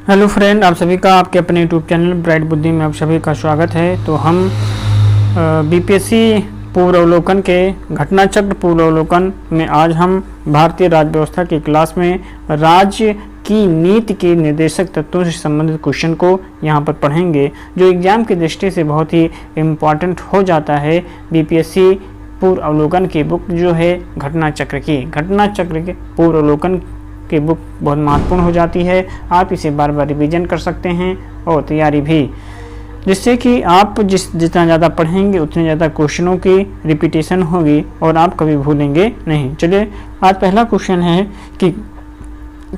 Hello friend, आप सभी का आपके अपने यूट्यूब चैनल ब्राइट बुद्धि में आप सभी का स्वागत है। तो हम बीपीएससी पूर्वावलोकन के घटना चक्र पूर्वावलोकन में आज हम भारतीय राज्य व्यवस्था की क्लास में राज्य की नीति के निर्देशक तत्वों से संबंधित क्वेश्चन को यहाँ पर पढ़ेंगे, जो एग्जाम की दृष्टि से बहुत ही इम्पॉर्टेंट हो जाता है। बीपीएससी पूर्वावलोकन की बुक जो है घटना चक्र के पूर्वावलोकन की बुक बहुत महत्वपूर्ण हो जाती है। आप इसे बार बार रिवीजन कर सकते हैं और तैयारी भी, जिससे कि आप जितना ज़्यादा पढ़ेंगे उतने ज़्यादा क्वेश्चनों की रिपीटेशन होगी और आप कभी भूलेंगे नहीं। चलिए, आज पहला क्वेश्चन है कि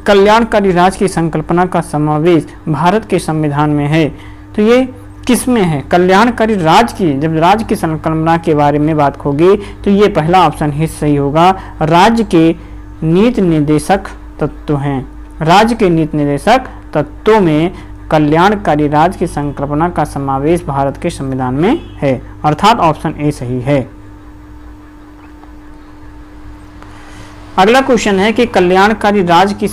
कल्याणकारी राज्य की संकल्पना का समावेश भारत के संविधान में है। तो ये किस में है? कल्याणकारी राज्य की, जब राज्य की संकल्पना के बारे में बात होगी तो ये पहला ऑप्शन ही सही होगा। राज्य के नीति निर्देशक तत्व हैं। राज्य के नीति निर्देशक तत्वों में कल्याणकारी राज्य की संकल्पना का समावेश भारत के संविधान में है, अर्थात ऑप्शन ए सही है। अगला क्वेश्चन है कि कल्याणकारी राज्य की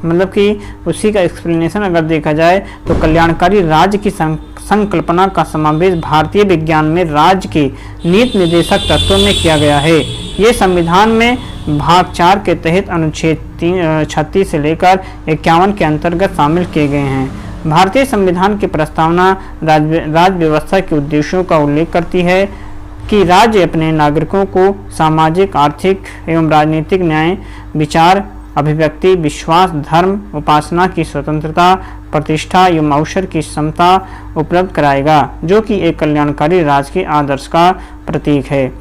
मतलब कि उसी का एक्सप्लेनेशन अगर देखा जाए तो कल्याणकारी राज्य की संकल्पना का समावेश भारतीय विज्ञान में राज्य के नीति निर्देशक तत्वों में किया गया है। ये संविधान में भाग 4 के तहत अनुच्छेद 36 से लेकर 51 के अंतर्गत शामिल किए गए हैं। भारतीय संविधान की प्रस्तावना राज्य व्यवस्था के उद्देश्यों का उल्लेख करती है कि राज्य अपने नागरिकों को सामाजिक, आर्थिक एवं राजनीतिक न्याय, विचार, अभिव्यक्ति, विश्वास, धर्म, उपासना की स्वतंत्रता, प्रतिष्ठा एवं अवसर की समता उपलब्ध कराएगा, जो कि एक कल्याणकारी राज्य के आदर्श का प्रतीक है।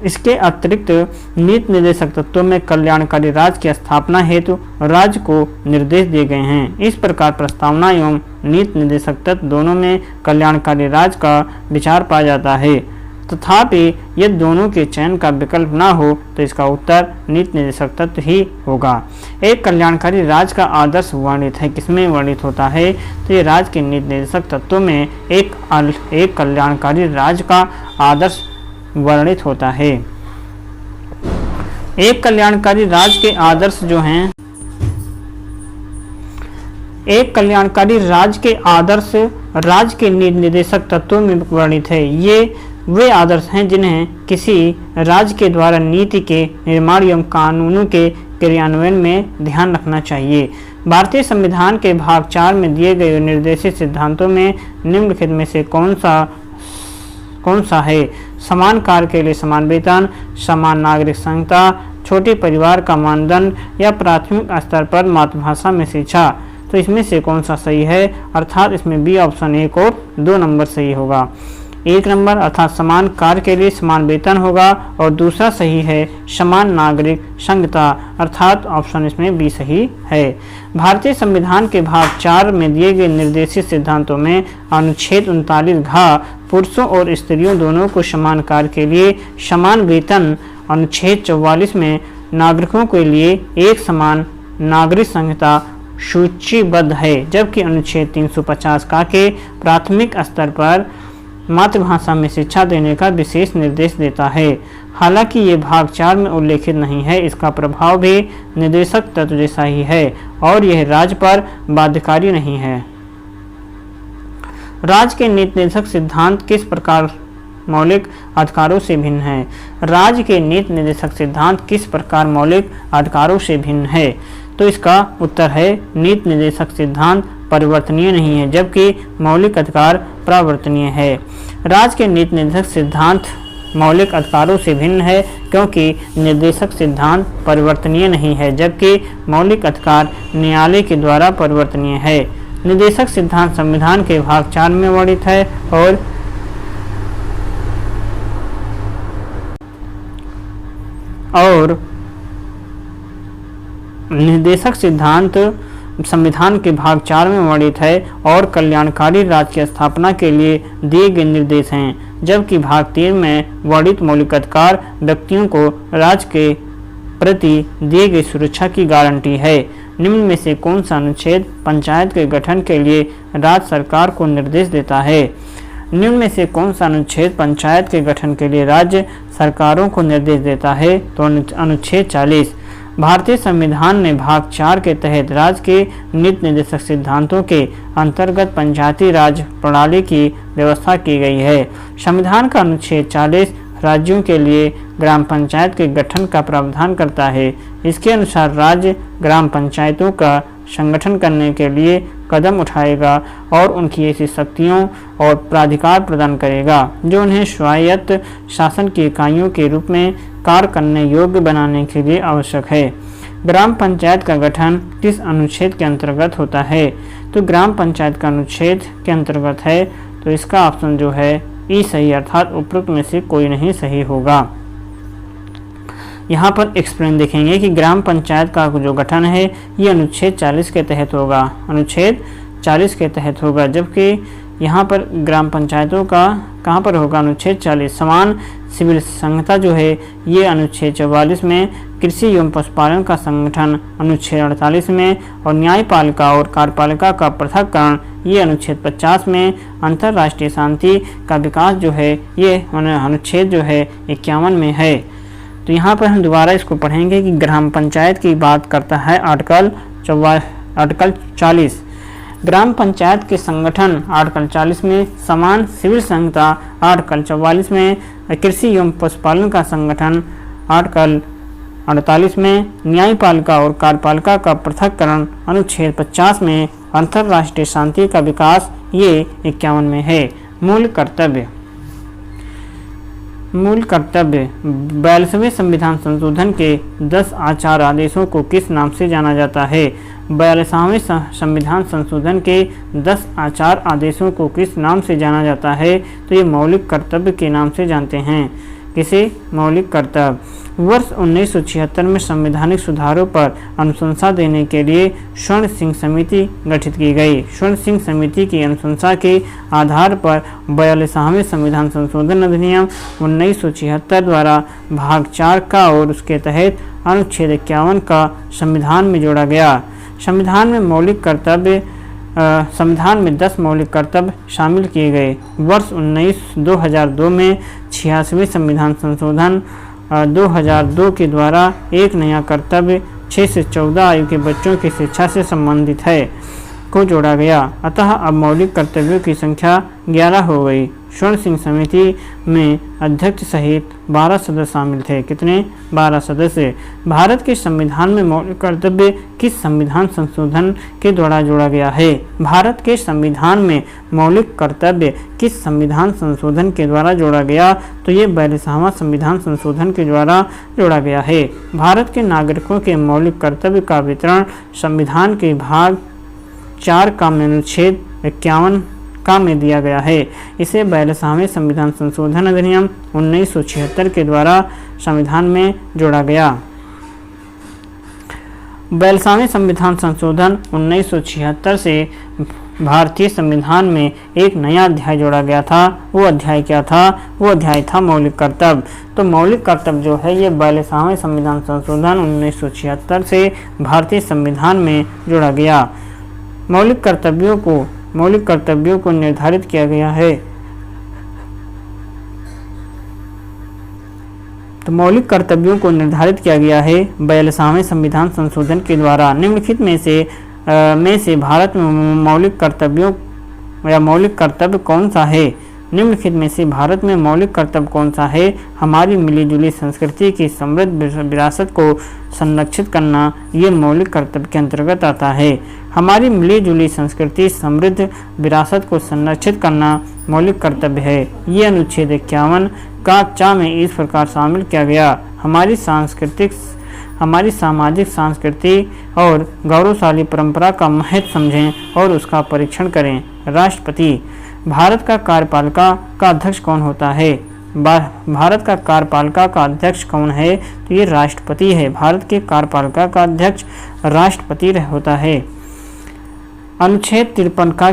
इसके अतिरिक्त नीति निर्देशक तत्वों में कल्याणकारी राज्य की स्थापना हेतु राज्य को निर्देश दिए गए हैं। इस प्रकार प्रस्तावना एवं नीति निर्देशक तत्व दोनों में कल्याणकारी राज्य का विचार पाया जाता है। तथापि यदि दोनों के चयन का विकल्प न हो तो इसका उत्तर नीति निर्देशक तत्व ही होगा। एक कल्याणकारी राज्य का आदर्श वर्णित है, किसमें वर्णित होता है? तो ये राज्य के नीति निर्देशक तत्वों में एक कल्याणकारी राज्य का आदर्श वर्णित होता है। एक कल्याणकारी राज्य के आदर्श जो हैं, एक कल्याणकारी राज्य के आदर्श राज्य के नीति निर्देशक तत्वों में वर्णित है। ये वे आदर्श हैं जिन्हें किसी राज्य के द्वारा नीति के निर्माण एवं कानूनों के क्रियान्वयन में ध्यान रखना चाहिए। भारतीय संविधान के भाग 4 में दिए गए निर्देशित सिद्धांतों में निम्नलिखित में से कौन सा है? समान कार्य के लिए समान वेतन, समान नागरिक संहिता, छोटे परिवार का मानदंड या प्राथमिक स्तर पर मातृभाषा में शिक्षा। तो इसमें से कौन सा सही है? अर्थात इसमें बी ऑप्शन 1 और 2 नंबर सही होगा। 1 नंबर अर्थात समान कार्य के लिए समान वेतन होगा और दूसरा सही है समान नागरिक संहिता, अर्थात ऑप्शन इसमें बी सही है। भारतीय संविधान के भाग 4 में दिए गए निर्देशित सिद्धांतों में अनुच्छेद 39 घ पुरुषों और स्त्रियों दोनों को समान कार्य के लिए समान वेतन, अनुच्छेद 44 में नागरिकों के लिए एक समान नागरिक संहिता सूचीबद्ध है, जबकि अनुच्छेद 350 का के प्राथमिक स्तर पर मातृभाषा में शिक्षा देने का विशेष निर्देश देता है। हालांकि ये भाग 4 में उल्लेखित नहीं है, इसका प्रभाव भी निर्देशक तत्व जैसा ही है और यह राज्य पर बाध्यकारी नहीं है। राज्य के नीति निर्देशक सिद्धांत किस प्रकार मौलिक अधिकारों से भिन्न है? राज्य के नीति निर्देशक सिद्धांत किस प्रकार मौलिक अधिकारों से भिन्न है? तो इसका उत्तर है नीति निर्देशक सिद्धांत परिवर्तनीय नहीं है, जबकि मौलिक अधिकार परिवर्तनीय है। राज्य के नीति निर्देशक सिद्धांत मौलिक अधिकारों से भिन्न है क्योंकि निर्देशक सिद्धांत परिवर्तनीय नहीं है, जबकि मौलिक अधिकार न्यायालय के द्वारा परिवर्तनीय है। निर्देशक सिद्धांत संविधान के भाग 4 में वर्णित है और निर्देशक सिद्धांत संविधान के भाग 4 में वर्णित है और कल्याणकारी राज्य की स्थापना के लिए दिए गए निर्देश हैं, जबकि भाग 3 में वर्णित मौलिक अधिकार व्यक्तियों को राज्य के प्रति दिए गई सुरक्षा की गारंटी है। निम्न में से कौन सा अनुच्छेद पंचायत के गठन के लिए राज्य सरकार को निर्देश देता है? निम्न में से कौन सा अनुच्छेद पंचायत के गठन के लिए राज्य सरकारों को निर्देश देता है? तो अनुच्छेद 40। भारतीय संविधान में भाग 4 के तहत राज्य के नीति निर्देशक सिद्धांतों के अंतर्गत पंचायती राज प्रणाली की व्यवस्था की गई है। संविधान का अनुच्छेद 40 राज्यों के लिए ग्राम पंचायत के गठन का प्रावधान करता है। इसके अनुसार राज्य ग्राम पंचायतों का संगठन करने के लिए कदम उठाएगा और उनकी ऐसी शक्तियों और प्राधिकार प्रदान करेगा जो उन्हें स्वायत्त शासन की इकाइयों के रूप में कार्य करने योग्य बनाने के लिए आवश्यक है। ग्राम पंचायत का गठन किस अनुच्छेद के अंतर्गत होता है? तो ग्राम पंचायत का अनुच्छेद के अंतर्गत है, तो इसका ऑप्शन जो है ई सही, अर्थात उपरोक्त में से कोई नहीं सही होगा। यहाँ पर एक्सप्लेन देखेंगे कि ग्राम पंचायत का जो गठन है ये अनुच्छेद 40 के तहत होगा, अनुच्छेद 40 के तहत होगा, जबकि यहाँ पर ग्राम पंचायतों का कहाँ पर होगा? अनुच्छेद 40। समान सिविल संहिता जो है ये अनुच्छेद 44 में, कृषि एवं पशुपालन का संगठन अनुच्छेद 48 में, और न्यायपालिका और कार्यपालिका का पृथक्करण ये अनुच्छेद 50 में, अंतर्राष्ट्रीय शांति का विकास जो है ये अनुच्छेद जो है 51 में है। तो यहाँ पर हम दोबारा इसको पढ़ेंगे कि ग्राम पंचायत की बात करता है आर्टिकल 40। ग्राम पंचायत के संगठन आर्टिकल 40 में, समान सिविल संहिता आर्टिकल 44 में, कृषि एवं पशुपालन का संगठन आर्टिकल 48 में, न्यायपालिका और कार्यपालिका का पृथक्करण अनुच्छेद 50 में, अंतर्राष्ट्रीय शांति का विकास ये 51 में है। मूल कर्तव्य 42वें संविधान संशोधन के 10 आचार आदेशों को किस नाम से जाना जाता है? 42वें संविधान संशोधन के 10 आचार आदेशों को किस नाम से जाना जाता है? तो ये मौलिक कर्तव्य के नाम से जानते हैं। किसे? मौलिक कर्तव्य। वर्ष 1976 में संवैधानिक सुधारों पर अनुशंसा देने के लिए स्वर्ण सिंह समिति गठित की गई। स्वर्ण सिंह समिति की अनुशंसा के आधार पर 42वें संविधान संशोधन अधिनियम 1976 द्वारा भाग 4 का और उसके तहत अनुच्छेद 51 का संविधान में जोड़ा गया। संविधान में 10 मौलिक कर्तव्य शामिल किए गए। वर्ष 2002 में 86वें संविधान संशोधन 2002 के द्वारा एक नया कर्तव्य 6 से 14 आयु के बच्चों की शिक्षा से संबंधित है को जोड़ा गया। अतः अब मौलिक कर्तव्यों की संख्या 11 हो गई। स्वर्ण सिंह समिति में अध्यक्ष सहित 12 सदस्य शामिल थे। कितने? 12 सदस्य। भारत के संविधान में मौलिक कर्तव्य किस संविधान संशोधन के द्वारा जोड़ा गया है? भारत के संविधान में मौलिक कर्तव्य किस संविधान संशोधन के द्वारा जोड़ा गया? तो ये 42वां संविधान संशोधन के द्वारा जोड़ा गया है। भारत के नागरिकों के मौलिक कर्तव्य का वितरण संविधान के भाग 4 का अनुच्छेद 51 का में दिया गया है। इसे 42वें संविधान संशोधन अधिनियम 1976 के द्वारा संविधान में जोड़ा गया। 42वें संविधान संशोधन 1976 से भारतीय संविधान में एक नया अध्याय जोड़ा गया था। वो अध्याय क्या था? वो अध्याय था मौलिक कर्तव्य। तो मौलिक कर्तव्य जो है ये 42वें संविधान संशोधन 1976 से भारतीय संविधान में जोड़ा गया। मौलिक कर्तव्यों को निर्धारित किया गया है। तो मौलिक कर्तव्यों को निर्धारित किया गया है 42वें संविधान संशोधन के द्वारा। निम्नलिखित में से भारत में मौलिक कर्तव्य कौन सा है? निम्नलिखित में से भारत में मौलिक कर्तव्य कौन सा है? हमारी मिलीजुली संस्कृति की समृद्ध विरासत को संरक्षित करना ये मौलिक कर्तव्य के अंतर्गत आता है। हमारी मिलीजुली संस्कृति समृद्ध विरासत को संरक्षित करना मौलिक कर्तव्य है। ये अनुच्छेद 51 का चा में इस प्रकार शामिल किया गया। हमारी सामाजिक सांस्कृतिक और गौरवशाली परंपरा का महत्व समझें और उसका परीक्षण करें। राष्ट्रपति। भारत का कार्यपालिका का अध्यक्ष कौन होता है? भारत का कार्यपालिका का अध्यक्ष कौन है? तो ये राष्ट्रपति है। भारत के कार्यपालिका का अध्यक्ष राष्ट्रपति होता है। अनुच्छेद 53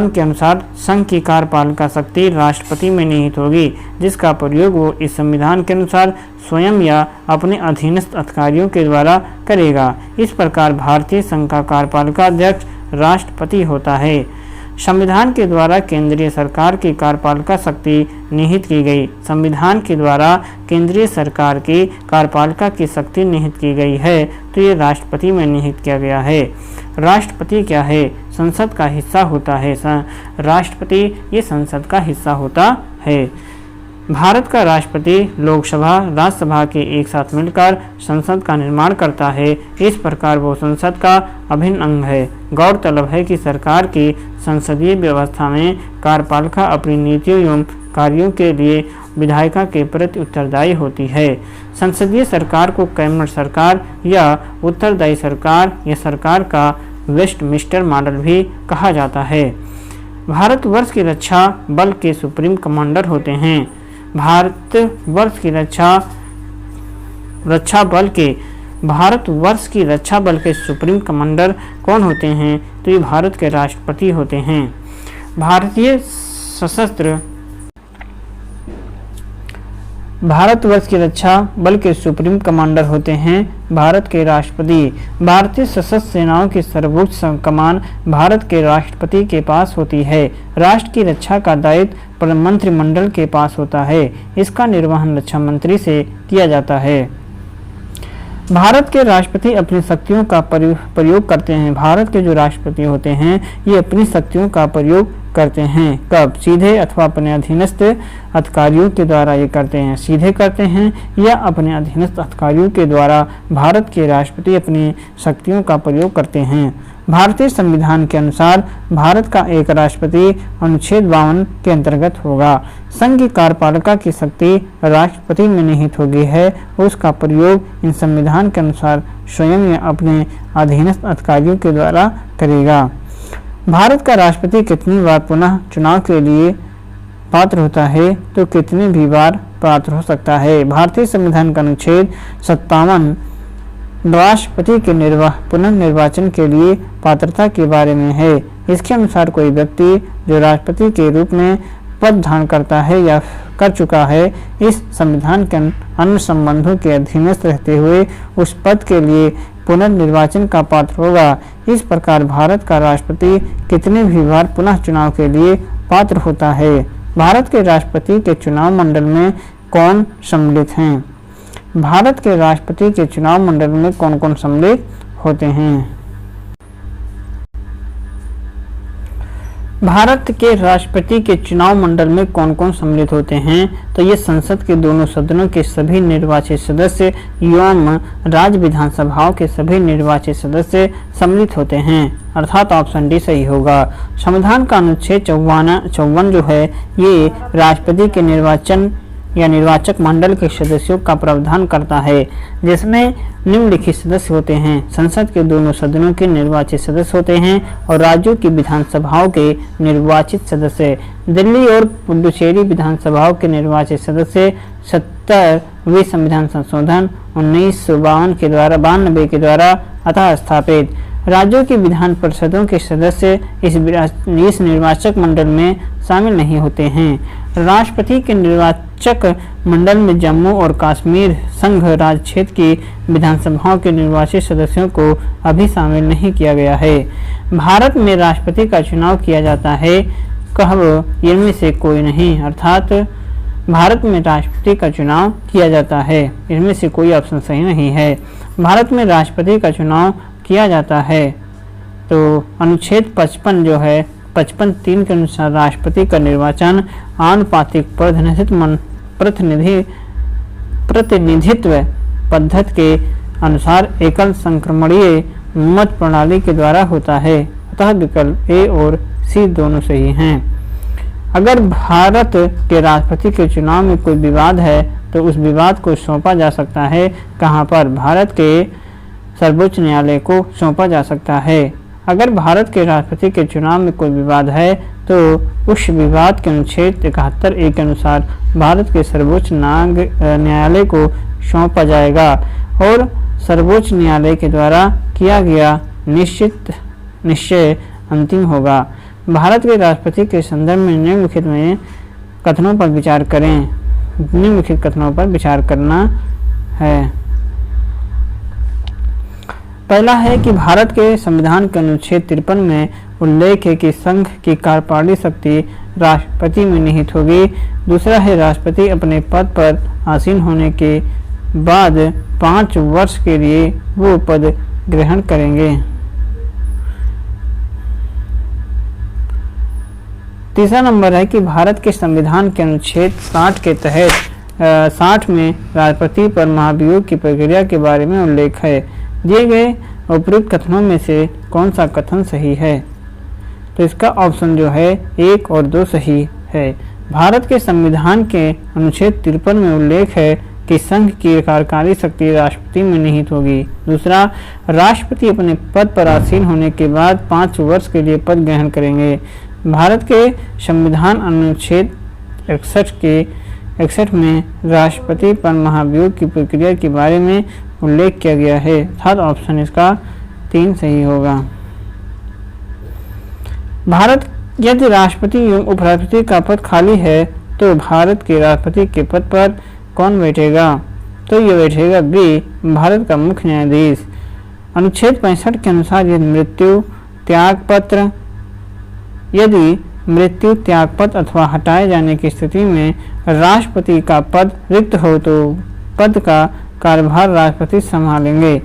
के अनुसार संघ की कार्यपालिका शक्ति राष्ट्रपति में निहित होगी, जिसका प्रयोग वो इस संविधान के अनुसार स्वयं या अपने अधीनस्थ अधिकारियों के द्वारा करेगा। इस प्रकार भारतीय संघ का कार्यपालिका अध्यक्ष राष्ट्रपति होता है। संविधान के द्वारा केंद्रीय सरकार की कार्यपालिका शक्ति निहित की गई। संविधान के द्वारा केंद्रीय सरकार की कार्यपालिका की शक्ति निहित की गई है, तो ये राष्ट्रपति में निहित किया गया है। राष्ट्रपति क्या है? संसद का हिस्सा होता है। राष्ट्रपति ये संसद का हिस्सा होता है। भारत का राष्ट्रपति लोकसभा राज्यसभा के एक साथ मिलकर संसद का निर्माण करता है। इस प्रकार वो संसद का अभिन्न अंग है। गौरतलब है कि सरकार की संसदीय व्यवस्था में कार्यपालिका अपनी नीतियों एवं कार्यों के लिए विधायिका के प्रति उत्तरदायी होती है। संसदीय सरकार को कैबिनेट सरकार या उत्तरदायी सरकार या सरकार का वेस्टमिंस्टर मॉडल भी कहा जाता है। भारतवर्ष की रक्षा बल के सुप्रीम कमांडर होते हैं। भारतवर्ष की रक्षा बल के सुप्रीम कमांडर कौन होते हैं? तो ये भारत के राष्ट्रपति होते हैं। भारतवर्ष की रक्षा बल के सुप्रीम कमांडर होते हैं भारत के राष्ट्रपति। भारतीय सशस्त्र सेनाओं की सर्वोच्च कमान भारत के राष्ट्रपति के पास होती है। राष्ट्र की रक्षा का दायित्व मंत्रिमंडल के पास होता है। इसका निर्वहन रक्षा मंत्री से किया जाता है। भारत के राष्ट्रपति अपनी शक्तियों का प्रयोग करते हैं। भारत के जो राष्ट्रपति होते हैं ये अपनी शक्तियों का प्रयोग करते हैं। कब? सीधे अथवा अपने अधीनस्थ अधिकारियों के द्वारा ये करते हैं। सीधे करते हैं या अपने अधीनस्थ अधिकारियों के द्वारा भारत के राष्ट्रपति अपनी शक्तियों का प्रयोग करते हैं। भारतीय संविधान के अनुसार भारत का एक राष्ट्रपति अनुच्छेद 52 के अंतर्गत होगा। संघ की कार्यपालिका की शक्ति राष्ट्रपति में निहित हो गई है। उसका प्रयोग इन संविधान के अनुसार स्वयं या अपने अधीनस्थ अधिकारियों के द्वारा करेगा। भारत का राष्ट्रपति कितनी बार पुनः चुनाव के लिए पात्र होता है? तो कितने भी बार पात्र हो सकता है। भारतीय संविधान का अनुच्छेद 57 राष्ट्रपति के पुनर्निर्वाचन के लिए पात्रता के बारे में है। इसके अनुसार कोई व्यक्ति जो राष्ट्रपति के रूप में पद धारण करता है या कर चुका है, इस संविधान के अन्य संबंधों के अधीनस्थ रहते हुए उस पद के लिए पुनर्निर्वाचन का पात्र होगा। इस प्रकार भारत का राष्ट्रपति कितने भी बार पुनः चुनाव के लिए पात्र होता है। भारत के राष्ट्रपति के चुनाव मंडल में कौन सम्मिलित हैं? भारत के राष्ट्रपति के चुनाव मंडल में कौन कौन सम्मिलित होते हैं? भारत के राष्ट्रपति के चुनाव मंडल में कौन कौन सम्मिलित होते हैं? तो ये संसद के दोनों सदनों के सभी निर्वाचित सदस्य एवं राज्य विधानसभाओं के सभी निर्वाचित सदस्य सम्मिलित होते हैं। अर्थात ऑप्शन डी सही होगा। संविधान का अनुच्छेद 54 जो है ये राष्ट्रपति के निर्वाचन या निर्वाचक मंडल के सदस्यों का प्रावधान करता है, जिसमें निम्नलिखित सदस्य होते हैं। संसद के दोनों सदनों के निर्वाचित सदस्य होते हैं और राज्यों की विधानसभाओं के निर्वाचित सदस्य। दिल्ली और पुडुचेरी विधानसभाओं के निर्वाचित सदस्य 70वें संविधान संशोधन 1992 के द्वारा अतः स्थापित। राज्यों की विधान परिषदों के सदस्य इस निर्वाचक मंडल में शामिल नहीं होते हैं। राष्ट्रपति के निर्वाचक मंडल में जम्मू और कश्मीर संघ राज्य क्षेत्र की विधानसभाओं के निर्वाचित सदस्यों को अभी शामिल नहीं किया गया है। भारत में राष्ट्रपति का चुनाव किया जाता है कब? इनमें से कोई नहीं। अर्थात भारत में राष्ट्रपति का चुनाव किया जाता है, इनमें से कोई ऑप्शन सही नहीं है। भारत में राष्ट्रपति का चुनाव किया जाता है तो अनुच्छेद 55 जो है 55(3) के अनुसार राष्ट्रपति का निर्वाचन आनुपातिक प्रतिनिधित्व पद्धति के अनुसार एकल संक्रमणीय मत प्रणाली के द्वारा होता है। अतः विकल्प ए और सी दोनों सही हैं। अगर भारत के राष्ट्रपति के चुनाव में कोई विवाद है तो उस विवाद को सौंपा जा सकता है कहाँ पर? भारत के सर्वोच्च न्यायालय को सौंपा जा सकता है। अगर भारत के राष्ट्रपति के चुनाव में कोई विवाद है तो उस विवाद के अनुच्छेद 71(a) के अनुसार भारत के सर्वोच्च न्यायालय को सौंपा जाएगा और सर्वोच्च न्यायालय के द्वारा किया गया निश्चय अंतिम होगा। भारत के राष्ट्रपति के संदर्भ में निम्नलिखित में कथनों पर विचार करें। निम्नलिखित कथनों पर विचार करना है। पहला है कि भारत के संविधान के अनुच्छेद 53 में उल्लेख है कि संघ की कार्यपालिक शक्ति राष्ट्रपति में निहित होगी। दूसरा है राष्ट्रपति अपने पद पर आसीन होने के बाद 5 वर्ष के लिए वो पद ग्रहण करेंगे। तीसरा नंबर है कि भारत के संविधान के अनुच्छेद 60 के तहत 60 में राष्ट्रपति पर महाभियोग की प्रक्रिया के बारे में उल्लेख है। दिए गए उपयुक्त कथनों में से कौन सा कथन सही है? तो इसका ऑप्शन जो है 1 और 2 सही है। भारत के संविधान के अनुच्छेद 53 में उल्लेख है कि संघ की कार्यकारी शक्ति राष्ट्रपति में निहित होगी। दूसरा, राष्ट्रपति अपने पद पर आसीन होने के बाद 5 वर्ष के लिए पद ग्रहण करेंगे। भारत के संविधान अनुच्छेद 61 में राष्ट्रपति पर महाभियोग की प्रक्रिया के बारे में उल्लेख किया गया है। अर्थात ऑप्शन इसका 3 सही होगा। भारत यदि राष्ट्रपति एवं उपराष्ट्रपति का पद खाली है तो भारत के राष्ट्रपति के पद पर कौन बैठेगा? तो ये बैठेगा बी, भारत का मुख्य न्यायाधीश। अनुच्छेद 65 के अनुसार यदि मृत्यु त्यागपत्र अथवा हटाए जाने की स्थिति में राष्ट्रपति का पद रिक्त हो तो पद का कार्यभार राष्ट्रपति संभालेंगे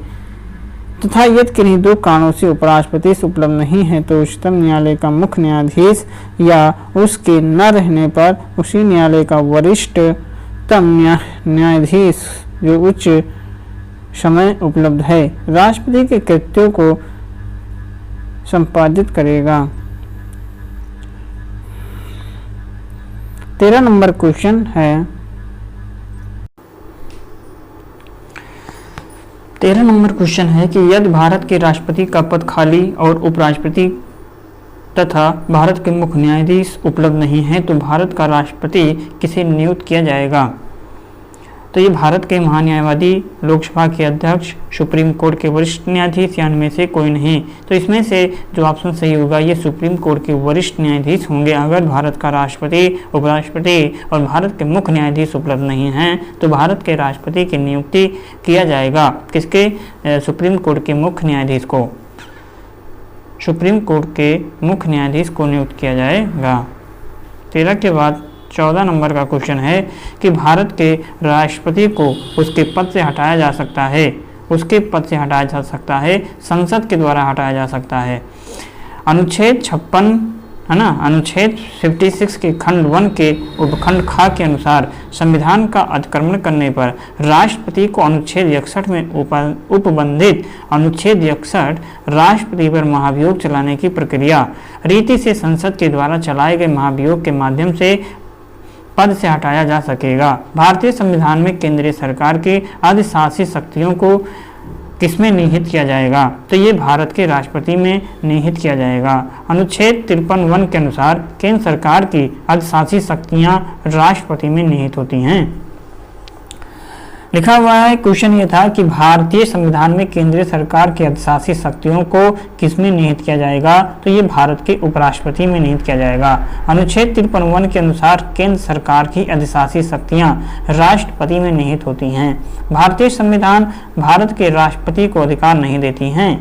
तथा यदि किन्हीं 2 कारणों से उपराष्ट्रपति से उपलब्ध नहीं है तो उच्चतम न्यायालय का मुख्य न्यायाधीश या उसके न रहने पर उसी न्यायालय का वरिष्ठतम न्यायाधीश जो उच्च समय उपलब्ध है राष्ट्रपति के कृत्यों को संपादित करेगा। 13 नंबर क्वेश्चन है 13 नंबर क्वेश्चन है कि यदि भारत के राष्ट्रपति का पद खाली और उपराष्ट्रपति तथा भारत के मुख्य न्यायाधीश उपलब्ध नहीं है तो भारत का राष्ट्रपति किसे नियुक्त किया जाएगा? तो ये भारत के महान्यायवादी, लोकसभा के अध्यक्ष, सुप्रीम कोर्ट के वरिष्ठ न्यायाधीश या इनमें से कोई नहीं। तो इसमें से जो ऑप्शन सही होगा ये सुप्रीम कोर्ट के वरिष्ठ न्यायाधीश होंगे। अगर भारत का राष्ट्रपति, उपराष्ट्रपति और भारत के मुख्य न्यायाधीश उपलब्ध नहीं हैं तो भारत के राष्ट्रपति की नियुक्ति किया जाएगा। किसके? सुप्रीम कोर्ट के मुख्य न्यायाधीश को, सुप्रीम कोर्ट के मुख्य न्यायाधीश को नियुक्त किया जाएगा। 13 के बाद 14 नंबर का क्वेश्चन है कि भारत के राष्ट्रपति को उसके पद से हटाया जा सकता है, उसके पद से हटाया जा सकता है, संसद के द्वारा हटाया जा सकता है। अनुच्छेद 56 है ना, अनुच्छेद 56 के खंड 1 के उपखंड ख के अनुसार संविधान का अतिक्रमण करने पर राष्ट्रपति को अनुच्छेद 61 में उपबंधित अनुच्छेद 61 राष्ट्रपति पर महाभियोग चलाने की प्रक्रिया रीति से संसद के द्वारा चलाए गए महाभियोग के माध्यम से पद से हटाया जा सकेगा। भारतीय संविधान में केंद्रीय सरकार की अधिशासी शक्तियों को किसमें निहित किया जाएगा? तो ये भारत के राष्ट्रपति में निहित किया जाएगा। अनुच्छेद 53(1) के अनुसार केंद्र सरकार की अधिशासी शक्तियां राष्ट्रपति में निहित होती हैं। लिखा हुआ है क्वेश्चन ये था कि भारतीय संविधान में केंद्रीय सरकार की अधिशासी शक्तियों को किसमें निहित किया जाएगा? तो ये भारत के उपराष्ट्रपति में निहित किया जाएगा। अनुच्छेद 53(1) के अनुसार केंद्र सरकार की अधिशासी शक्तियां राष्ट्रपति में निहित होती हैं। भारतीय संविधान भारत के राष्ट्रपति को अधिकार नहीं देती हैं।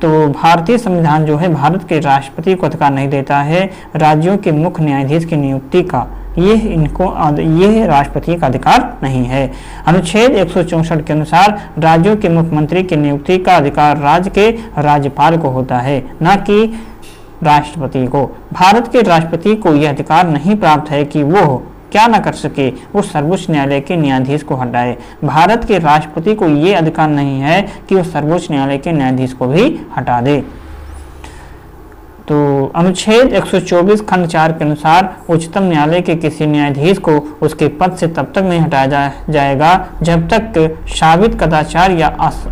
तो भारतीय संविधान जो है भारत के राष्ट्रपति को अधिकार नहीं देता है राज्यों के मुख्य न्यायाधीश की नियुक्ति का, ये राष्ट्रपति का अधिकार नहीं है। अनुच्छेद 164 के अनुसार राज्यों के मुख्यमंत्री की नियुक्ति का अधिकार राज्य के राज्यपाल को होता है, न कि राष्ट्रपति को। भारत के राष्ट्रपति को यह अधिकार नहीं प्राप्त है कि वो क्या न कर सके, वो सर्वोच्च न्यायालय के न्यायाधीश को हटाए। भारत के राष्ट्रपति को ये अधिकार नहीं है कि वो सर्वोच्च न्यायालय के न्यायाधीश को भी हटा दे। तो अनुच्छेद 124 खंड 4 के अनुसार उच्चतम न्यायालय के किसी न्यायाधीश को उसके पद से तब तक नहीं हटाया जाएगा जब तक साबित कदाचार या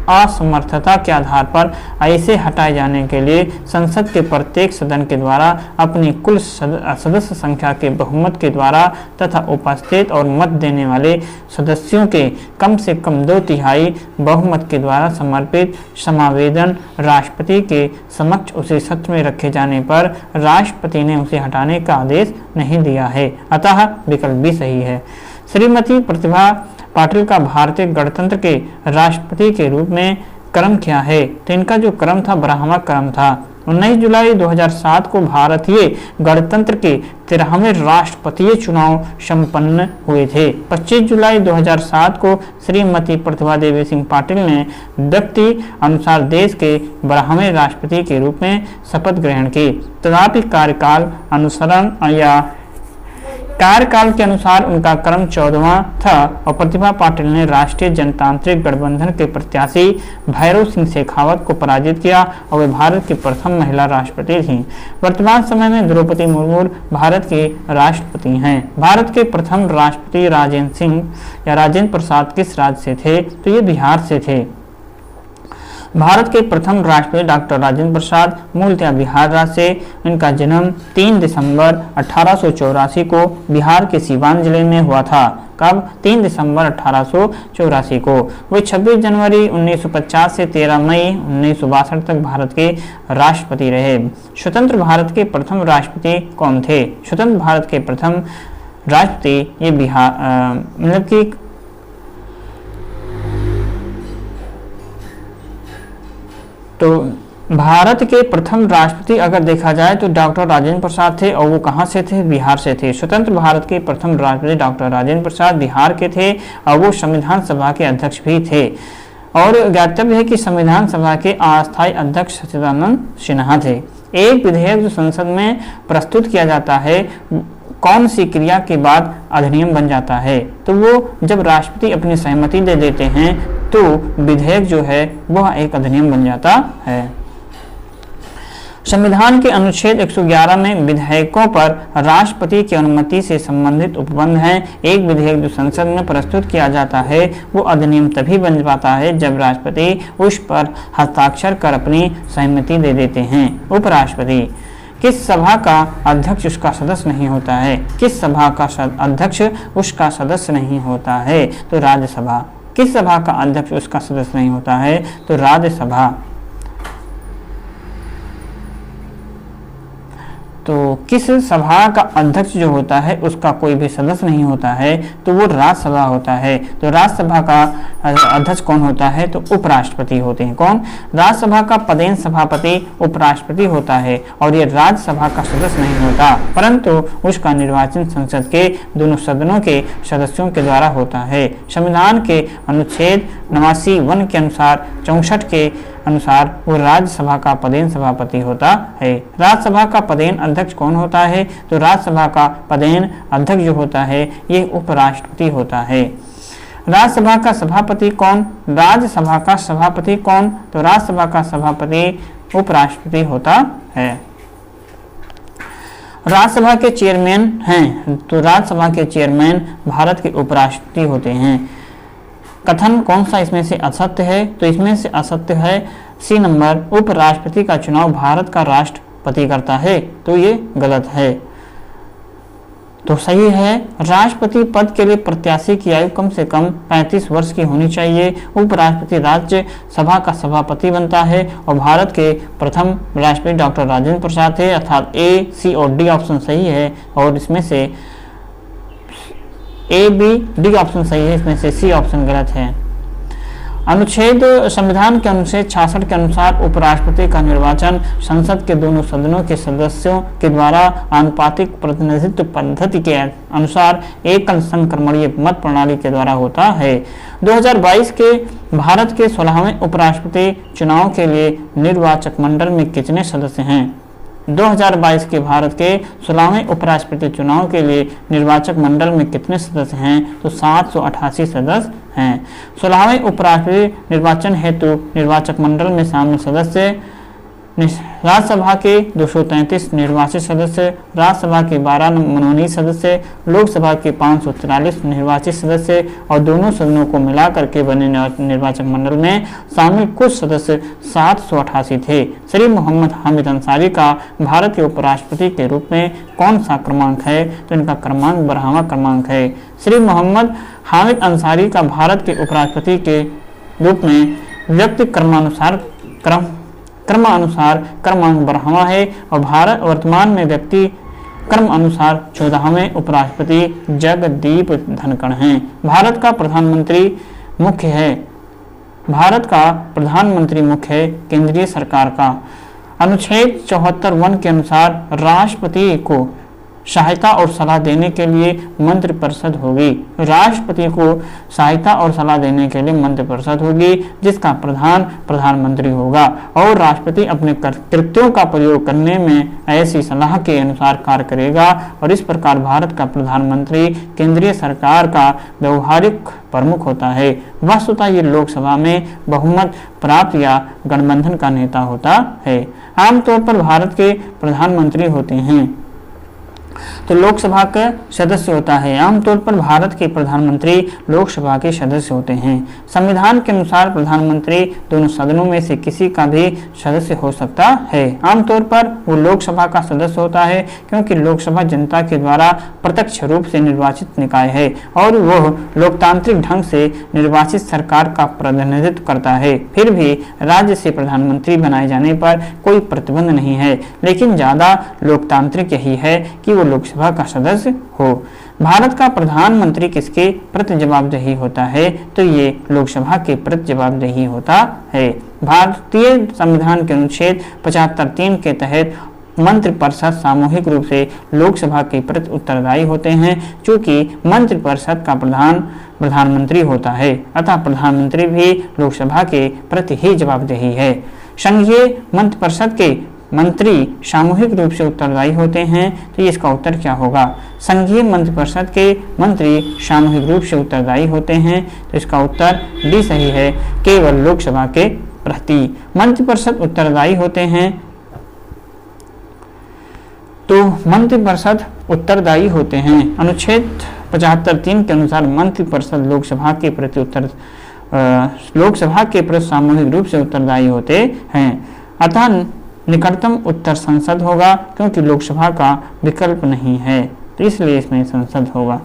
असमर्थता के आधार पर ऐसे हटाए जाने के लिए संसद के प्रत्येक सदन के द्वारा अपनी कुल सदस्य संख्या के बहुमत के द्वारा तथा उपस्थित और मत देने वाले सदस्यों के कम से कम 2/3 बहुमत के द्वारा समर्पित समावेदन राष्ट्रपति के समक्ष उसे सत्र में रखे जाने पर राष्ट्रपति ने उसे हटाने का आदेश नहीं दिया है। अतः विकल्प भी सही है। श्रीमती प्रतिभा पाटिल का भारतीय गणतंत्र के राष्ट्रपति के रूप में क्रम क्या है? तो इनका जो क्रम था ब्राह्मण क्रम था। 19 जुलाई 2007 को भारतीय गणतंत्र के 13वें राष्ट्रपतीय चुनाव संपन्न हुए थे। 25 जुलाई 2007 को श्रीमती प्रतिभा देवी सिंह पाटिल ने व्यक्ति अनुसार देश के 12वें राष्ट्रपति के रूप में शपथ ग्रहण की। तथापि कार्यकाल के अनुसार उनका क्रम 14वां था और प्रतिभा पाटिल ने राष्ट्रीय जनतांत्रिक गठबंधन के प्रत्याशी भैरव सिंह शेखावत को पराजित किया और वे भारत की प्रथम महिला राष्ट्रपति थीं। वर्तमान समय में द्रौपदी मुर्मू भारत के राष्ट्रपति हैं। भारत के प्रथम राष्ट्रपति राजेंद्र प्रसाद किस राज्य से थे? तो ये बिहार से थे। भारत के प्रथम राष्ट्रपति डॉक्टर राजेंद्र प्रसाद मूलतः बिहार राज्य से। इनका जन्म 3 दिसंबर 1884 को बिहार के सीवान जिले में हुआ था। कब? 3 दिसंबर 1884 को। वे 26 जनवरी 1950 से 13 मई 1962 तक भारत के राष्ट्रपति रहे। स्वतंत्र भारत के प्रथम राष्ट्रपति कौन थे? स्वतंत्र भारत के प्रथम राष्ट्रपति ये बिहार तो भारत के प्रथम राष्ट्रपति अगर देखा जाए तो डॉक्टर राजेंद्र प्रसाद थे और वो कहाँ से थे? बिहार से थे। स्वतंत्र भारत के प्रथम राष्ट्रपति डॉक्टर राजेंद्र प्रसाद बिहार के थे और वो संविधान सभा के अध्यक्ष भी थे। और ज्ञातव्य है कि संविधान सभा के अस्थायी अध्यक्ष सच्चिदानंद सिन्हा थे। एक विधेयक जो संसद में प्रस्तुत किया जाता है कौन सी क्रिया के बाद अधिनियम बन जाता है? तो वो जब राष्ट्रपति अपनी सहमति दे देते हैं तो विधेयक जो है वह एक अधिनियम बन जाता है। संविधान के अनुच्छेद 111 में विधेयकों पर राष्ट्रपति की अनुमति से संबंधित उपबंध हैं। एक विधेयक जो संसद में प्रस्तुत किया जाता है वो अधिनियम तभी बन पाता है जब राष्ट्रपति उस पर हस्ताक्षर कर अपनी सहमति दे देते हैं। उपराष्ट्रपति किस सभा का अध्यक्ष उसका सदस्य नहीं होता है? किस सभा का अध्यक्ष उसका सदस्य नहीं होता है? तो राज्यसभा। किस सभा का अध्यक्ष उसका सदस्य नहीं होता है? तो राज्यसभा। तो किस सभा का अध्यक्ष जो होता है उसका कोई भी सदस्य नहीं होता है तो वो राज्यसभा होता है। तो राज्यसभा का अध्यक्ष कौन होता है? तो उपराष्ट्रपति होते हैं। कौन? राज्यसभा का पदेन सभापति उपराष्ट्रपति होता है और ये राज्यसभा का सदस्य नहीं होता, परंतु उसका निर्वाचन संसद के दोनों सदनों के सदस्यों के द्वारा होता है। संविधान के अनुच्छेद 89(1) के अनुसार 64 के अनुसार वो राज्यसभा का पदेन सभापति होता है। राज्यसभा का पदेन अध्यक्ष कौन होता है? तो राज्यसभा का पदेन अध्यक्ष जो होता है ये उपराष्ट्रपति होता है। राज्यसभा का सभापति कौन? राज्यसभा का सभापति कौन? तो राज्यसभा का सभापति उपराष्ट्रपति होता है। राज्यसभा के चेयरमैन हैं तो राज्यसभा के चेयरमैन भारत के उपराष्ट्रपति होते हैं। कथन कौन सा इसमें से असत्य है? तो इसमें से असत्य है सी नंबर, उपराष्ट्रपति का चुनाव भारत का राष्ट्रपति करता है, तो ये गलत है। तो सही है, राष्ट्रपति पद के लिए प्रत्याशी की आयु कम से कम 35 वर्ष की होनी चाहिए। उपराष्ट्रपति राज्य सभा का सभापति बनता है और भारत के प्रथम राष्ट्रपति डॉक्टर राजेंद्र प्रसाद थे, अर्थात ए, सी और डी ऑप्शन सही है और इसमें से ए, बी, डी ऑप्शन सही है, इसमें से सी ऑप्शन गलत है। अनुच्छेद संविधान के अनुच्छेद 66 के अनुसार उपराष्ट्रपति का निर्वाचन संसद के दोनों सदनों के सदस्यों के द्वारा आनुपातिक प्रतिनिधित्व पद्धति के अनुसार एकल संक्रमणीय मत प्रणाली के द्वारा होता है। 2022 के भारत के 16वें उपराष्ट्रपति चुनाव के लिए निर्वाचक मंडल में कितने सदस्य हैं? 2022 के भारत के 16वें उपराष्ट्रपति चुनाव के लिए निर्वाचक मंडल में कितने सदस्य हैं? तो 788 सदस्य हैं। 16वें उपराष्ट्रपति निर्वाचन हेतु निर्वाचक मंडल में शामिल सदस्य राज्यसभा के 233 निर्वाचित सदस्य, राज्यसभा के 12 मनोनीत सदस्य, लोकसभा के 543 निर्वाचित सदस्य और दोनों सदनों को मिलाकर के बने निर्वाचक मंडल में शामिल कुल सदस्य 788 थे। श्री मोहम्मद हामिद अंसारी का भारत के उपराष्ट्रपति के रूप में कौन सा क्रमांक है? तो इनका क्रमांक 12वां क्रमांक है। श्री मोहम्मद हामिद अंसारी का भारत के उपराष्ट्रपति के रूप में व्यक्ति क्रमानुसार क्रमांक 12वां है और भारत वर्तमान में व्यक्ति क्रम अनुसार 14वें उपराष्ट्रपति जगदीप धनखड़ हैं। भारत का प्रधानमंत्री मुख्य है केंद्रीय सरकार का। अनुच्छेद 74(1) के अनुसार राष्ट्रपति को सहायता और सलाह देने के लिए मंत्रिपरिषद होगी। राष्ट्रपति को सहायता और सलाह देने के लिए मंत्रिपरिषद होगी, जिसका प्रधान प्रधानमंत्री होगा और राष्ट्रपति अपने कृत्यों का प्रयोग करने में ऐसी सलाह के अनुसार कार्य करेगा। और इस प्रकार भारत का प्रधानमंत्री केंद्रीय सरकार का व्यवहारिक प्रमुख होता है। वस्तुतः ये लोकसभा में बहुमत प्राप्त या गठबंधन का नेता होता है। आमतौर पर भारत के प्रधानमंत्री होते हैं तो लोकसभा का सदस्य होता है। आमतौर पर भारत के प्रधानमंत्री लोकसभा के सदस्य होते हैं। संविधान के अनुसार प्रधानमंत्री दोनों सदनों में से किसी का भी सदस्य हो सकता है। आमतौर पर वो लोकसभा का सदस्य होता है क्योंकि लोकसभा जनता के द्वारा प्रत्यक्ष रूप से निर्वाचित निकाय है और वह लोकतांत्रिक ढंग से निर्वाचित सरकार का प्रतिनिधित्व करता है। फिर भी राज्य से प्रधानमंत्री बनाए जाने पर कोई प्रतिबंध नहीं है, लेकिन ज्यादा लोकतांत्रिक यही है कि वो लोकसभा का सदस्य हो। भारत का प्रधानमंत्री किसके प्रति जवाबदेही होता है तो ये लोकसभा के प्रति जवाबदेही होता है। भारतीय संविधान के अनुच्छेद 75(3) के तहत मंत्रिपरिषद सामूहिक रूप से लोकसभा के प्रति उत्तरदायी होते हैं, चूंकि मंत्रिपरिषद का प्रधान प्रधानमंत्री होता है, अतः प्रधानमंत्री भी लोकसभा के प्रति ही जवाबदेही है। संघीय मंत्रिपरिषद के मंत्री सामूहिक रूप से उत्तरदायी होते हैं, तो इसका उत्तर क्या होगा? संघीय मंत्रिपरिषद के मंत्री सामूहिक रूप से उत्तरदायी होते हैं, तो इसका उत्तर डी सही है, केवल लोकसभा के प्रति मंत्रिपरिषद उत्तरदायी होते हैं। तो मंत्रिपरिषद उत्तरदायी होते हैं। अनुच्छेद 75(3) के अनुसार मंत्रिपरिषद लोकसभा के प्रति सामूहिक रूप से उत्तरदायी होते हैं, अतः निकटतम उत्तर संसद होगा क्योंकि लोकसभा का विकल्प नहीं है, तो इसलिए इसमें संसद होगा।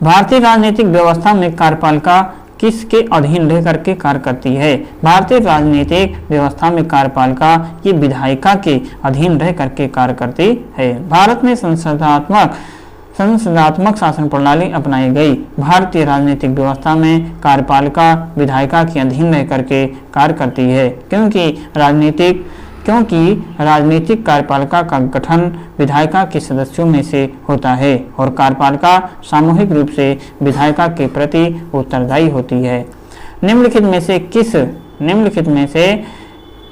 भारतीय राजनीतिक व्यवस्था में कार्यपालिका किसके अधीन रह करके कार्य करती है? भारतीय राजनीतिक व्यवस्था में कार्यपालिका ये विधायिका के अधीन रह करके कार्य करती है। भारत में संसदात्मक शासन प्रणाली अपनाई गई। भारतीय राजनीतिक व्यवस्था में कार्यपालिका विधायिका के अधीन रह करके कार्य करती है, क्योंकि राजनीतिक कार्यपालिका का गठन विधायिका के सदस्यों में से होता है और कार्यपालिका सामूहिक रूप से विधायिका के प्रति उत्तरदायी होती है। निम्नलिखित में से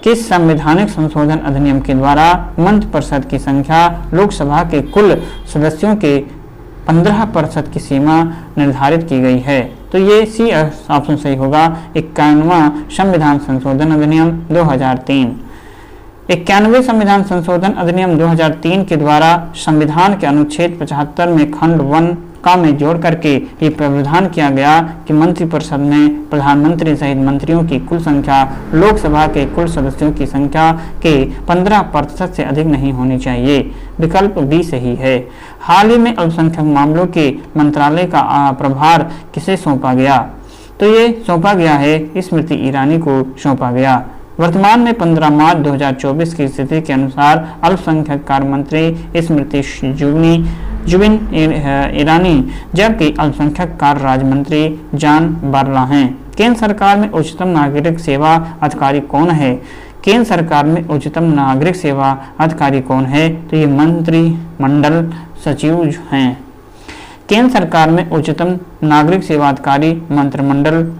किस संवैधानिक संशोधन अधिनियम के द्वारा मंत्रिपरिषद की संख्या लोकसभा के कुल सदस्यों के 15% की सीमा निर्धारित की गई है? तो ये सी ऑप्शन सही होगा। 51वां संविधान संशोधन अधिनियम 2003। 91वें संविधान संशोधन अधिनियम 2003 के द्वारा संविधान के अनुच्छेद 75 में खंड 1 में जोड़ करके ये प्रावधान किया गया कि मंत्रिपरिषद में प्रधानमंत्री सहित मंत्रियों की कुल संख्या लोकसभा के कुल सदस्यों की संख्या के 15% से अधिक नहीं होनी चाहिए। विकल्प बी सही है। हाल ही में अल्पसंख्यक मामलों के मंत्रालय का प्रभार किसे सौंपा गया? तो ये सौंपा गया है स्मृति ईरानी को सौंपा गया। वर्तमान में 15 मार्च 2024 की स्थिति के अनुसार अल्पसंख्यक कार्य मंत्री स्मृति जुबिन ईरानी, जबकि अल्पसंख्यक कार्य राज्य मंत्री जॉन बारला हैं। केंद्र सरकार में उच्चतम नागरिक सेवा अधिकारी कौन है? केंद्र सरकार में उच्चतम नागरिक सेवा अधिकारी कौन है? तो ये मंत्रिमंडल सचिव हैं। केंद्र सरकार में उच्चतम नागरिक सेवा अधिकारी मंत्रिमंडल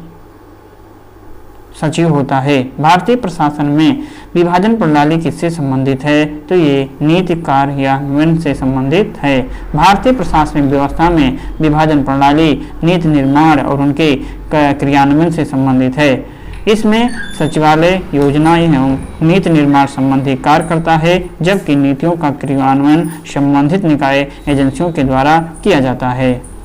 सचिव होता है। भारतीय प्रशासन में विभाजन प्रणाली किससे संबंधित है? तो ये नीति कार्यान्वयन से संबंधित है। भारतीय प्रशासनिक व्यवस्था में विभाजन प्रणाली नीति निर्माण और उनके क्रियान्वयन से संबंधित है। इसमें सचिवालय योजना एवं नीति निर्माण संबंधी कार्य करता है, जबकि नीतियों का क्रियान्वयन संबंधित निकाय एजेंसियों के द्वारा किया जाता है।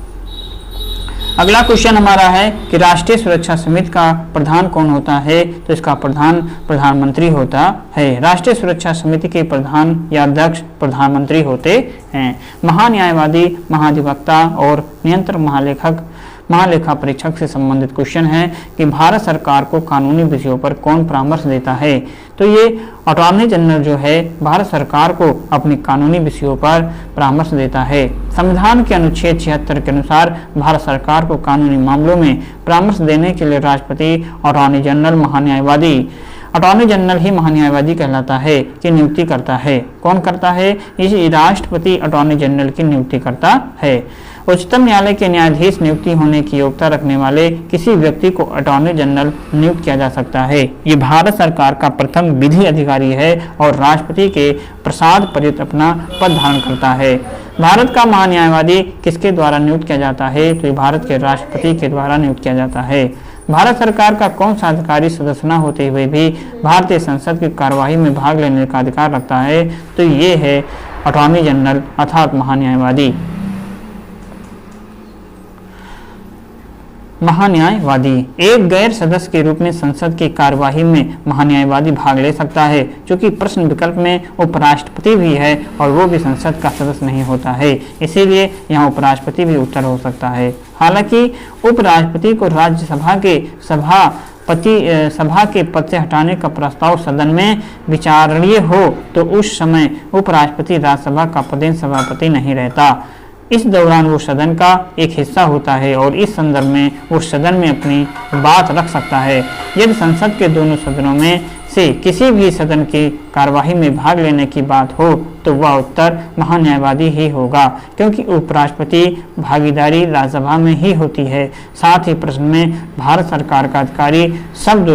अगला क्वेश्चन हमारा है कि राष्ट्रीय सुरक्षा समिति का प्रधान कौन होता है? तो इसका प्रधान प्रधानमंत्री होता है। राष्ट्रीय सुरक्षा समिति के प्रधान या अध्यक्ष प्रधानमंत्री होते हैं। महान्यायवादी, महाधिवक्ता और नियंत्रक महालेखा परीक्षक से संबंधित क्वेश्चन है कि भारत सरकार को कानूनी विषयों पर कौन परामर्श देता है? तो ये अटॉर्नी जनरल जो है भारत सरकार को अपनी कानूनी विषयों पर परामर्श देता है। संविधान के अनुच्छेद 76 के अनुसार भारत सरकार को कानूनी मामलों में परामर्श देने के लिए राष्ट्रपति, अटॉर्नी जनरल, महान्यायवादी अटॉर्नी जनरल ही महान्यायवादी कहलाता है कि नियुक्ति करता है। कौन करता है? इस राष्ट्रपति अटॉर्नी जनरल की नियुक्ति करता है। उच्चतम न्यायालय के न्यायाधीश नियुक्ति होने की योग्यता रखने वाले किसी व्यक्ति को अटॉर्नी जनरल नियुक्त किया जा सकता है। ये भारत सरकार का प्रथम विधि अधिकारी है और राष्ट्रपति के प्रसाद पर्यंत अपना पद धारण करता है। भारत का महान्यायवादी किसके द्वारा नियुक्त किया जाता है? तो ये भारत के राष्ट्रपति के द्वारा नियुक्त किया जाता है। भारत सरकार का कौन सा अधिकारी सदस्य न होते हुए भी भारतीय संसद की कार्यवाही में भाग लेने का अधिकार रखता है? तो ये है अटॉर्नी जनरल अर्थात महान्यायवादी। महान्यायवादी एक गैर सदस्य के रूप में संसद की कार्यवाही में महान्यायवादी भाग ले सकता है। चूंकि प्रश्न विकल्प में उपराष्ट्रपति भी है और वो भी संसद का सदस्य नहीं होता है, इसीलिए यहाँ उपराष्ट्रपति भी उत्तर हो सकता है। हालांकि उपराष्ट्रपति को राज्यसभा के सभा के पद से हटाने का प्रस्ताव सदन में विचारणीय हो तो उस समय उपराष्ट्रपति राज्यसभा का पदेन सभापति नहीं रहता। इस दौरान वो सदन का एक हिस्सा होता है और इस संदर्भ में वो सदन में अपनी बात रख सकता है। यदि संसद के दोनों सदनों में से किसी भी सदन की कार्यवाही में भाग लेने की बात हो तो वह उत्तर महान्यायवादी ही होगा, क्योंकि उपराष्ट्रपति भागीदारी राज्यसभा में ही होती है। साथ ही प्रश्न में भारत सरकार का अधिकारी शब्द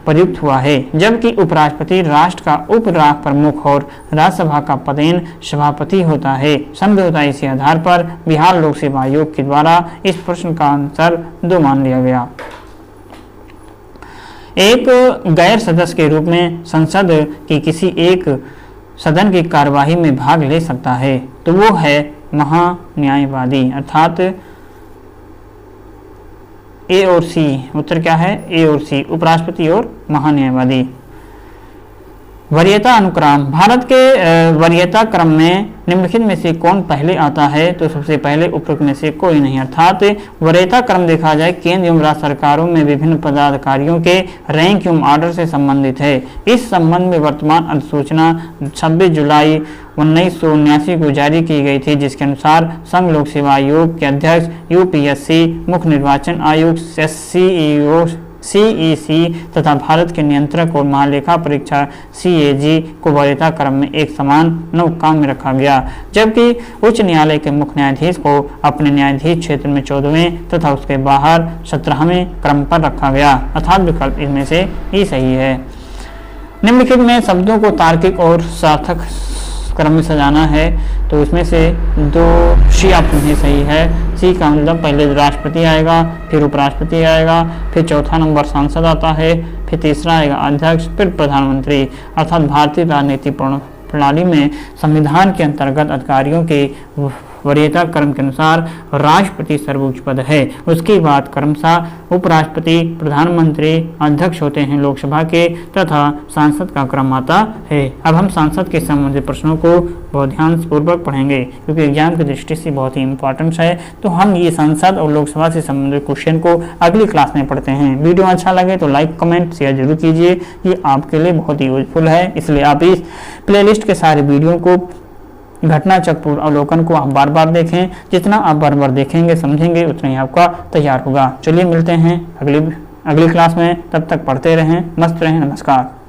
प्रयुक्त हुआ है, जबकि उपराष्ट्रपति राष्ट्र का उप प्रमुख और राज्यसभा का पदेन सभापति होता है। समझौता इसी आधार पर बिहार लोक सेवा आयोग के द्वारा इस प्रश्न का आंसर 2 मान लिया गया। एक गैर सदस्य के रूप में संसद की किसी एक सदन की कार्यवाही में भाग ले सकता है, तो वो है महान्यायवादी अर्थात ए और सी। उत्तर क्या है? ए और सी, उपराष्ट्रपति और महान्यायवादी। वरीयता अनुक्रम भारत के वरीयता क्रम में निम्नलिखित में से कौन पहले आता है? तो सबसे पहले उपरोक्त में से कोई नहीं। अर्थात वरीयता क्रम देखा जाए केंद्र एवं राज्य सरकारों में विभिन्न पदाधिकारियों के रैंक एवं ऑर्डर से संबंधित है। इस संबंध में वर्तमान अधिसूचना 26 जुलाई 1979 को जारी की गई थी, जिसके अनुसार संघ लोक सेवा आयोग के अध्यक्ष यूपीएससी, मुख्य निर्वाचन आयोग सीईसी तथा भारत के नियंत्रक और महालेखा परीक्षा सीएजी को वरीयता क्रम में एक समान नवकाम में रखा गया, जबकि उच्च न्यायालय के मुख्य न्यायाधीश को अपने न्यायाधीश क्षेत्र में 14वें तथा उसके बाहर 17वें क्रम पर रखा गया। अर्थात विकल्प इनमें से ही सही है। निम्नलिखित में शब्दों को तार्किक और सार्थक क्रम में सजाना है, तो इसमें से 2 सी ऑप्शन ही सही है। सी का मतलब पहले राष्ट्रपति आएगा, फिर उपराष्ट्रपति आएगा, फिर चौथा नंबर सांसद आता है, फिर तीसरा आएगा अध्यक्ष, फिर प्रधानमंत्री। अर्थात भारतीय राजनीतिक प्रणाली में संविधान के अंतर्गत अधिकारियों के वरीयता क्रम के अनुसार राष्ट्रपति सर्वोच्च पद है, उसके बाद क्रमशः उपराष्ट्रपति, प्रधानमंत्री, अध्यक्ष होते हैं लोकसभा के तथा सांसद का क्रम आता है। अब हम सांसद के संबंधित प्रश्नों को बहुत ध्यानपूर्वक पढ़ेंगे, क्योंकि एग्जाम की दृष्टि से बहुत ही इंपॉर्टेंट है। तो हम ये संसद और लोकसभा से संबंधित क्वेश्चन को अगली क्लास में पढ़ते हैं। वीडियो अच्छा लगे तो लाइक, कमेंट, शेयर जरूर कीजिए, ये आपके लिए बहुत ही यूजफुल है। इसलिए आप इस प्लेलिस्ट के सारे वीडियो को घटना चक्र अवलोकन को आप बार बार देखें। जितना आप बार बार देखेंगे समझेंगे उतना ही आपका तैयार होगा। चलिए मिलते हैं अगली क्लास में, तब तक पढ़ते रहें, मस्त रहें। नमस्कार।